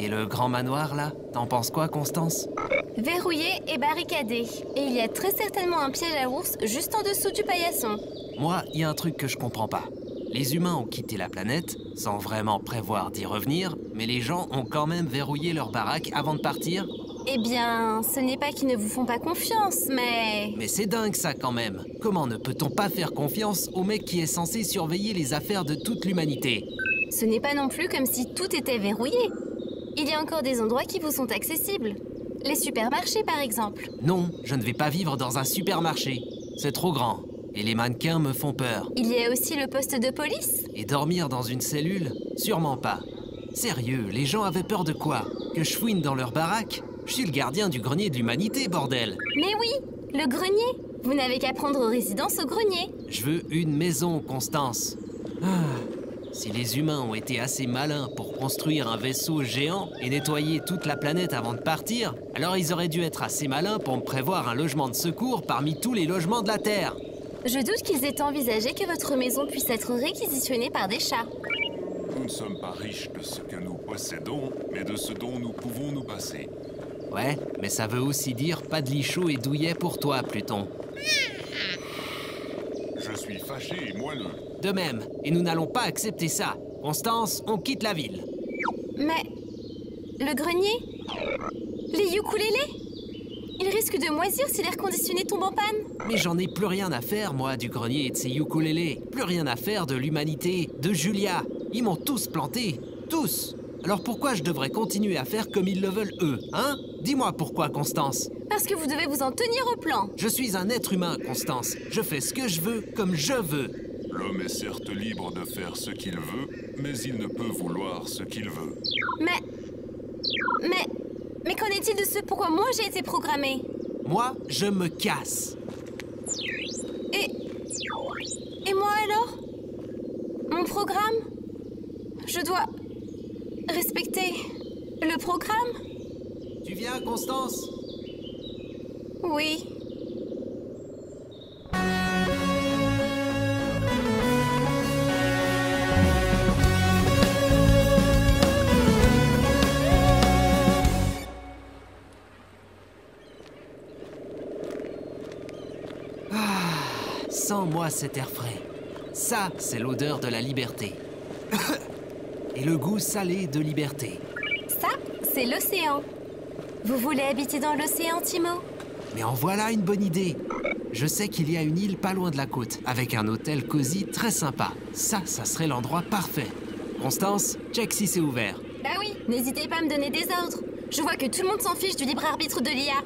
Et le grand manoir, là, t'en penses quoi, Constance? Verrouillé et barricadé. Et il y a très certainement un piège à ours juste en dessous du paillasson. Moi, il y a un truc que je comprends pas. Les humains ont quitté la planète, sans vraiment prévoir d'y revenir, mais les gens ont quand même verrouillé leur baraque avant de partir. Eh bien, ce n'est pas qu'ils ne vous font pas confiance, mais... Mais c'est dingue ça quand même. Comment ne peut-on pas faire confiance au mec qui est censé surveiller les affaires de toute l'humanité? Ce n'est pas non plus comme si tout était verrouillé. Il y a encore des endroits qui vous sont accessibles. Les supermarchés, par exemple. Non, je ne vais pas vivre dans un supermarché. C'est trop grand. Et les mannequins me font peur. Il y a aussi le poste de police. Et dormir dans une cellule? Sûrement pas. Sérieux, les gens avaient peur de quoi? Que je fouine dans leur baraque? Je suis le gardien du grenier de l'humanité, bordel! Mais oui, le grenier. Vous n'avez qu'à prendre résidence au grenier. Je veux une maison, Constance. Si les humains ont été assez malins pour construire un vaisseau géant et nettoyer toute la planète avant de partir, alors ils auraient dû être assez malins pour me prévoir un logement de secours parmi tous les logements de la Terre. Je doute qu'ils aient envisagé que votre maison puisse être réquisitionnée par des chats. Nous ne sommes pas riches de ce que nous possédons, mais de ce dont nous pouvons nous passer. Ouais, mais ça veut aussi dire pas de lit chaud et douillet pour toi, Pluton. Je suis fâché et moelleux. De même, et nous n'allons pas accepter ça. Constance, on quitte la ville. Mais... le grenier? Les ukulélés? Ils risquent de moisir si l'air conditionné tombe en panne. Mais j'en ai plus rien à faire, moi, du grenier et de ces ukulélés. Plus rien à faire de l'humanité, de Julia. Ils m'ont tous planté. Tous. Alors pourquoi je devrais continuer à faire comme ils le veulent eux, hein? Dis-moi pourquoi, Constance. Parce que vous devez vous en tenir au plan. Je suis un être humain, Constance. Je fais ce que je veux, comme je veux. L'homme est certes libre de faire ce qu'il veut, mais il ne peut vouloir ce qu'il veut. Mais qu'en est-il de ce pourquoi moi j'ai été programmée? Moi, je me casse. Et moi alors? Mon programme? Je dois respecter le programme? Tu viens, Constance? Oui. Sens-moi cet air frais. Ça, c'est l'odeur de la liberté. Et le goût salé de liberté. Ça, c'est l'océan. Vous voulez habiter dans l'océan, Timo? Mais en voilà une bonne idée. Je sais qu'il y a une île pas loin de la côte, avec un hôtel cosy très sympa. Ça serait l'endroit parfait. Constance, check si c'est ouvert. Bah oui, n'hésitez pas à me donner des ordres. Je vois que tout le monde s'en fiche du libre arbitre de l'IA.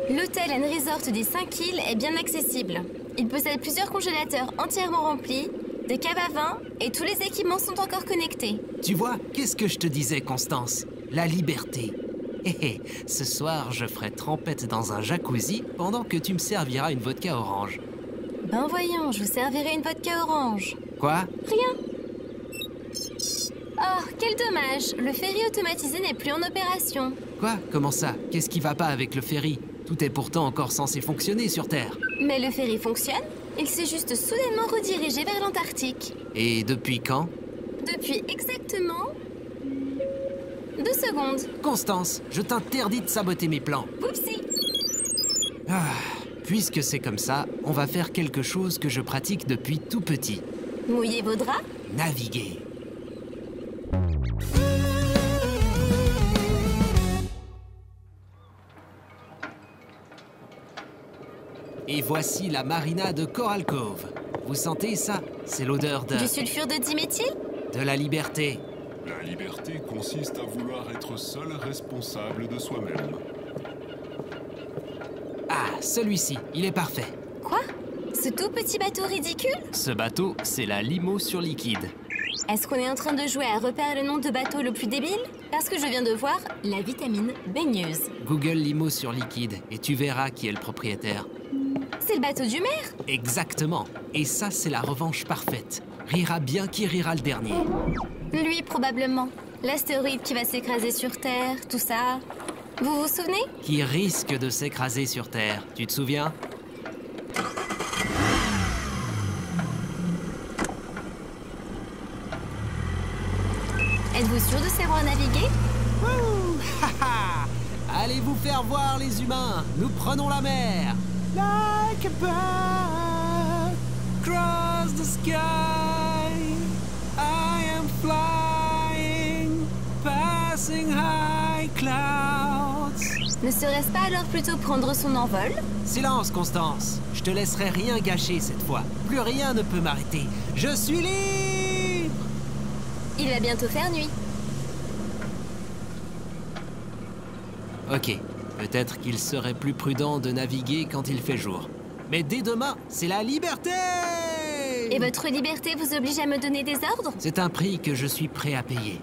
L'hôtel and resort des 5 îles est bien accessible. Il possède plusieurs congélateurs entièrement remplis, des caves à vin et tous les équipements sont encore connectés. Tu vois, qu'est-ce que je te disais, Constance? La liberté. Hé hé, ce soir, je ferai trempette dans un jacuzzi pendant que tu me serviras une vodka orange. Ben voyons, je vous servirai une vodka orange. Quoi? Rien. Oh, quel dommage. Le ferry automatisé n'est plus en opération. Quoi? Comment ça? Qu'est-ce qui va pas avec le ferry? Tout est pourtant encore censé fonctionner sur Terre. Mais le ferry fonctionne. Il s'est juste soudainement redirigé vers l'Antarctique. Et depuis quand? Depuis exactement 2 secondes. Constance, je t'interdis de saboter mes plans. Oupsie. Puisque c'est comme ça, on va faire quelque chose que je pratique depuis tout petit. Mouillez vos draps. Naviguer. Et voici la marina de Coral Cove. Vous sentez ça? C'est l'odeur Du sulfure de diméthyle? de la liberté. La liberté consiste à vouloir être seul responsable de soi-même. Ah, celui-ci, il est parfait. Quoi? Ce tout petit bateau ridicule? Ce bateau, c'est la limo sur liquide. Est-ce qu'on est en train de jouer à repérer le nom de bateau le plus débile? Parce que je viens de voir la vitamine baigneuse. Google limo sur liquide et tu verras qui est le propriétaire. C'est le bateau du maire? Exactement. Et ça, c'est la revanche parfaite. Rira bien qui rira le dernier. Lui, probablement. L'astéroïde qui va s'écraser sur Terre, tout ça. Vous vous souvenez? Qui risque de s'écraser sur Terre. Tu te souviens? Êtes-vous sûr de savoir naviguer? Wouh! Haha! Allez vous faire voir les humains, nous prenons la mer. Like a bird, across the sky, I am flying, passing high clouds. Ne serait-ce pas alors plutôt prendre son envol? Silence, Constance. Je te laisserai rien gâcher cette fois. Plus rien ne peut m'arrêter. Je suis libre! Il va bientôt faire nuit. Ok, peut-être qu'il serait plus prudent de naviguer quand il fait jour. Mais dès demain, c'est la liberté! Et votre liberté vous oblige à me donner des ordres? C'est un prix que je suis prêt à payer.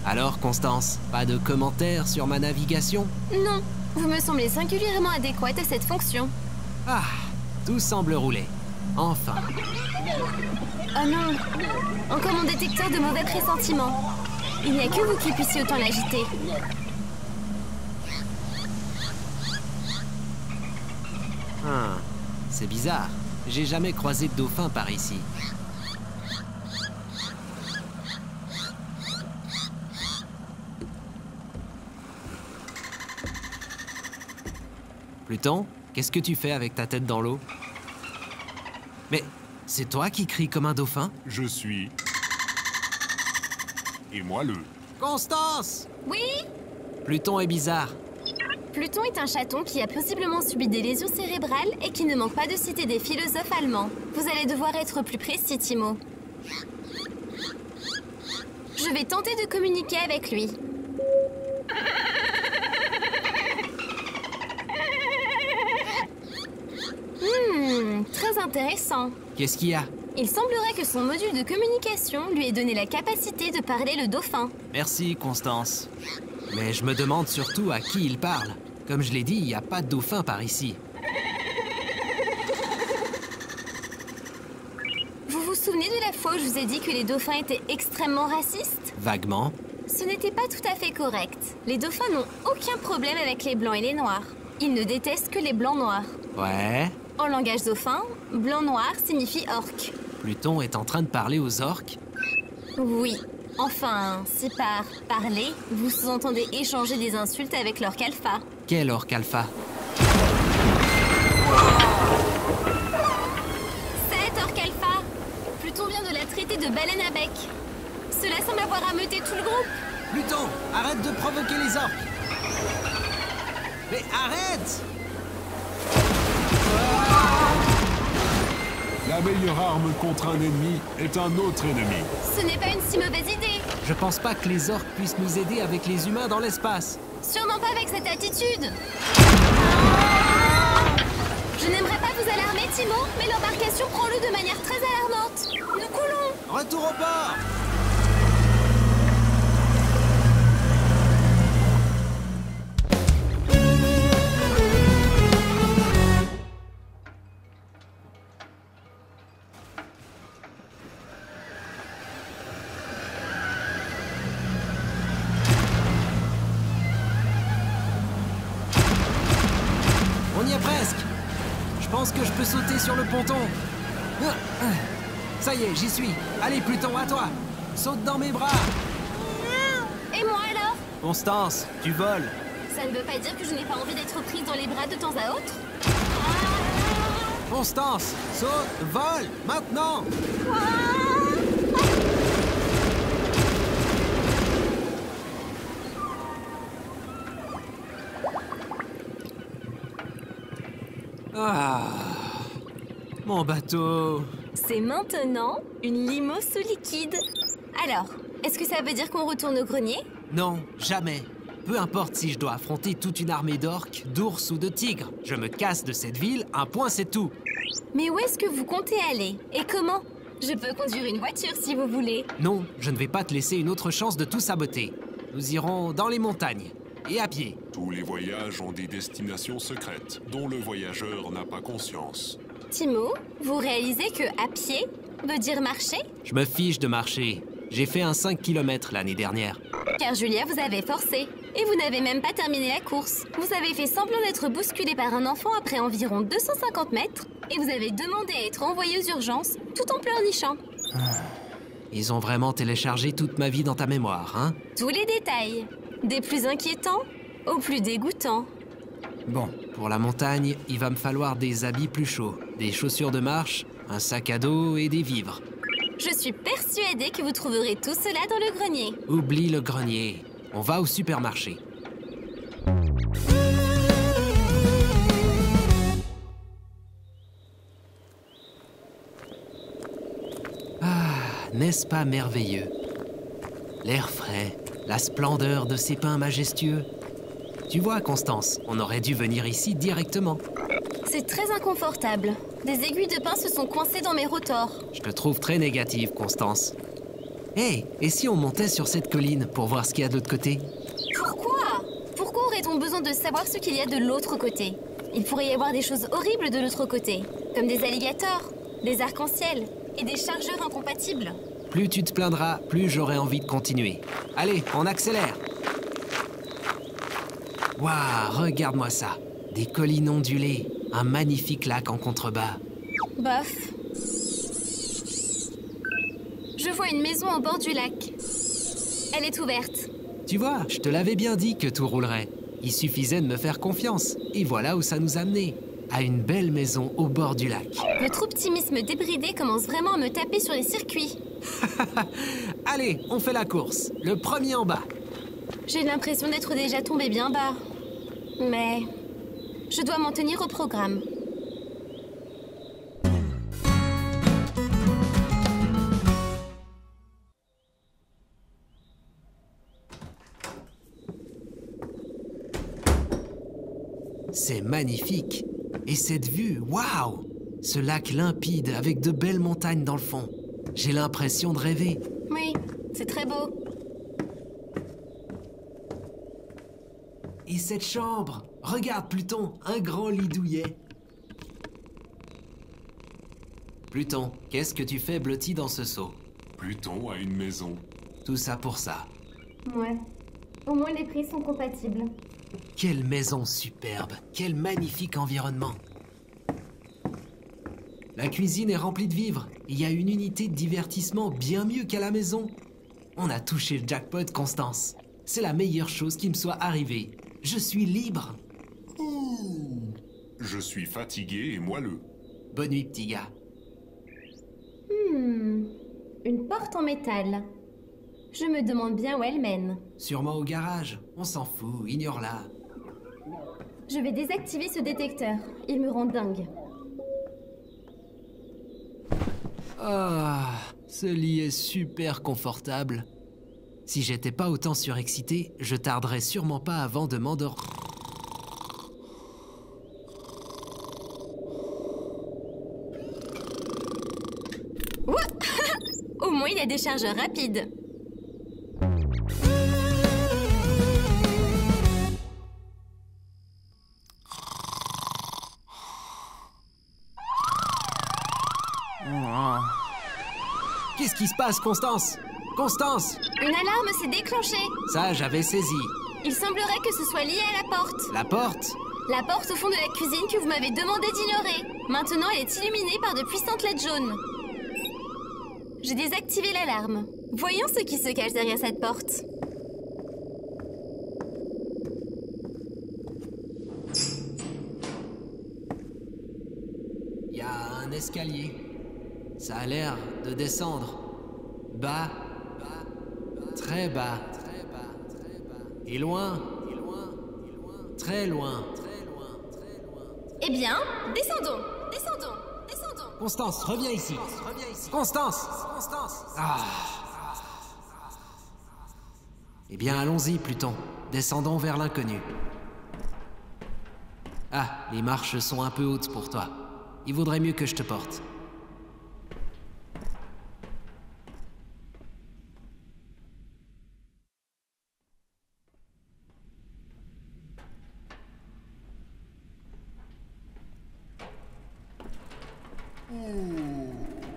Alors, Constance, pas de commentaires sur ma navigation? Non, vous me semblez singulièrement adéquate à cette fonction. Ah, tout semble rouler. Enfin. Oh non, encore mon détecteur de mauvais pressentiments. Il n'y a que vous qui puissiez autant l'agiter. C'est bizarre. J'ai jamais croisé de dauphin par ici. Pluton, qu'est-ce que tu fais avec ta tête dans l'eau? Mais c'est toi qui cries comme un dauphin? Je suis... Et moi le... Oui? Constance! Pluton est bizarre. Pluton est un chaton qui a possiblement subi des lésions cérébrales et qui ne manque pas de citer des philosophes allemands. Vous allez devoir être plus précis, Timo. Je vais tenter de communiquer avec lui. Très intéressant. Qu'est-ce qu'il y a? Il semblerait que son module de communication lui ait donné la capacité de parler le dauphin. Merci, Constance. Mais je me demande surtout à qui il parle. Comme je l'ai dit, il n'y a pas de dauphin par ici. Vous vous souvenez de la fois où je vous ai dit que les dauphins étaient extrêmement racistes? Vaguement. Ce n'était pas tout à fait correct. Les dauphins n'ont aucun problème avec les blancs et les noirs. Ils ne détestent que les blancs noirs. Ouais. En langage dauphin, blanc-noir signifie orque. Pluton est en train de parler aux orques? Oui. Enfin, si par parler, vous sous-entendez échanger des insultes avec l'orque alpha. Quel orque alpha? Cette orque alpha, Pluton vient de la traiter de baleine à bec. Cela semble avoir ameuté tout le groupe. Pluton, arrête de provoquer les orques! Mais arrête! La meilleure arme contre un ennemi est un autre ennemi. Ce n'est pas une si mauvaise idée. Je pense pas que les orques puissent nous aider avec les humains dans l'espace. Sûrement pas avec cette attitude. Je n'aimerais pas vous alarmer, Timo, mais l'embarcation prend l'eau de manière très alarmante. Nous coulons. Retour au port! On y est presque. Je pense que je peux sauter sur le ponton. Ça y est, j'y suis. Allez, Pluton, à toi. Saute dans mes bras. Et moi alors? Constance, tu voles. Ça ne veut pas dire que je n'ai pas envie d'être prise dans les bras de temps à autre? Constance, saute, vole, maintenant. Ah, mon bateau. C'est maintenant une limo sous liquide. Alors, est-ce que ça veut dire qu'on retourne au grenier? Non, jamais. Peu importe si je dois affronter toute une armée d'orques, d'ours ou de tigres. Je me casse de cette ville, un point c'est tout. Mais où est-ce que vous comptez aller? Et comment? Je peux conduire une voiture si vous voulez. Non, je ne vais pas te laisser une autre chance de tout saboter. Nous irons dans les montagnes. Et à pied. Tous les voyages ont des destinations secrètes, dont le voyageur n'a pas conscience. Timo, vous réalisez que à pied, veut dire marcher? Je me fiche de marcher. J'ai fait un 5 km l'année dernière. Car Julia vous avait forcé. Et vous n'avez même pas terminé la course. Vous avez fait semblant d'être bousculé par un enfant après environ 250 mètres. Et vous avez demandé à être envoyé aux urgences, tout en pleurnichant. Ils ont vraiment téléchargé toute ma vie dans ta mémoire, hein? Tous les détails. Des plus inquiétants aux plus dégoûtants. Bon, pour la montagne, il va me falloir des habits plus chauds, des chaussures de marche, un sac à dos et des vivres. Je suis persuadée que vous trouverez tout cela dans le grenier. Oublie le grenier. On va au supermarché. Ah, n'est-ce pas merveilleux? L'air frais, la splendeur de ces pins majestueux. Tu vois, Constance, on aurait dû venir ici directement. C'est très inconfortable. Des aiguilles de pin se sont coincées dans mes rotors. Je te trouve très négative, Constance. Hé, et si on montait sur cette colline pour voir ce qu'il y a de l'autre côté? Pourquoi? Pourquoi aurait-on besoin de savoir ce qu'il y a de l'autre côté? Il pourrait y avoir des choses horribles de l'autre côté, comme des alligators, des arcs-en-ciel et des chargeurs incompatibles. Plus tu te plaindras, plus j'aurai envie de continuer. Allez, on accélère. Waouh, regarde-moi ça. Des collines ondulées, un magnifique lac en contrebas. Bof. Je vois une maison au bord du lac. Elle est ouverte. Tu vois, je te l'avais bien dit que tout roulerait. Il suffisait de me faire confiance. Et voilà où ça nous a menés. À une belle maison au bord du lac. Votre optimisme débridé commence vraiment à me taper sur les circuits. Allez, on fait la course. Le premier en bas. J'ai l'impression d'être déjà tombé bien bas. Mais je dois m'en tenir au programme. C'est magnifique. Et cette vue, waouh! Ce lac limpide avec de belles montagnes dans le fond. J'ai l'impression de rêver. Oui, c'est très beau. Et cette chambre! Regarde, Pluton, un grand lit douillet. Pluton, qu'est-ce que tu fais blotti dans ce seau? Pluton a une maison. Tout ça pour ça. Ouais. Au moins les prix sont compatibles. Quelle maison superbe! Quel magnifique environnement! La cuisine est remplie de vivres. Il y a une unité de divertissement bien mieux qu'à la maison. On a touché le jackpot, Constance. C'est la meilleure chose qui me soit arrivée. Je suis libre. Je suis fatigué et moelleux. Bonne nuit, petit gars. Une porte en métal. Je me demande bien où elle mène. Sûrement au garage. On s'en fout, ignore-la. Je vais désactiver ce détecteur. Il me rend dingue. Ah, ce lit est super confortable. Si j'étais pas autant surexcité, je tarderais sûrement pas avant de m'endormir. Au moins, il y a des chargeurs rapides. Qu'est-ce qui se passe, Constance? Constance! Une alarme s'est déclenchée. Ça, j'avais saisi. Il semblerait que ce soit lié à la porte. La porte? La porte au fond de la cuisine que vous m'avez demandé d'ignorer. Maintenant, elle est illuminée par de puissantes LED jaunes. J'ai désactivé l'alarme. Voyons ce qui se cache derrière cette porte. Il y a un escalier. Ça a l'air de descendre. Bas, très bas, et loin, très loin. Eh bien, descendons, descendons, descendons. Constance, reviens ici. Constance! Ah. Eh bien, allons-y, Pluton. Descendons vers l'inconnu. Ah, les marches sont un peu hautes pour toi. Il vaudrait mieux que je te porte.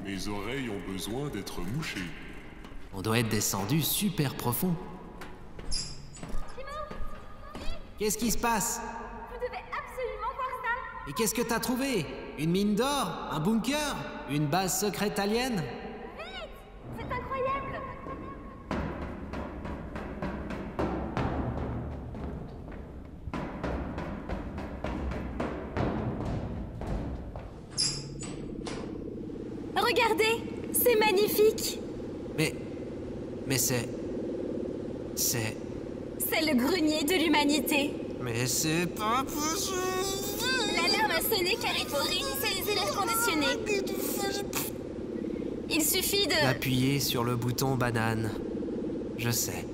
Mes oreilles ont besoin d'être mouchées. On doit être descendu super profond. Qu'est-ce qui se passe? Vous devez absolument voir ça. Et qu'est-ce que t'as trouvé? Une mine d'or? Un bunker? Une base secrète alien? C'est incroyable. Regardez, c'est magnifique. Mais c'est... C'est... C'est le grenier de l'humanité. Mais c'est pas possible! L'alarme a sonné car il faut réinitialiser l'air conditionné. Il suffit de... D'appuyer sur le bouton banane. Je sais.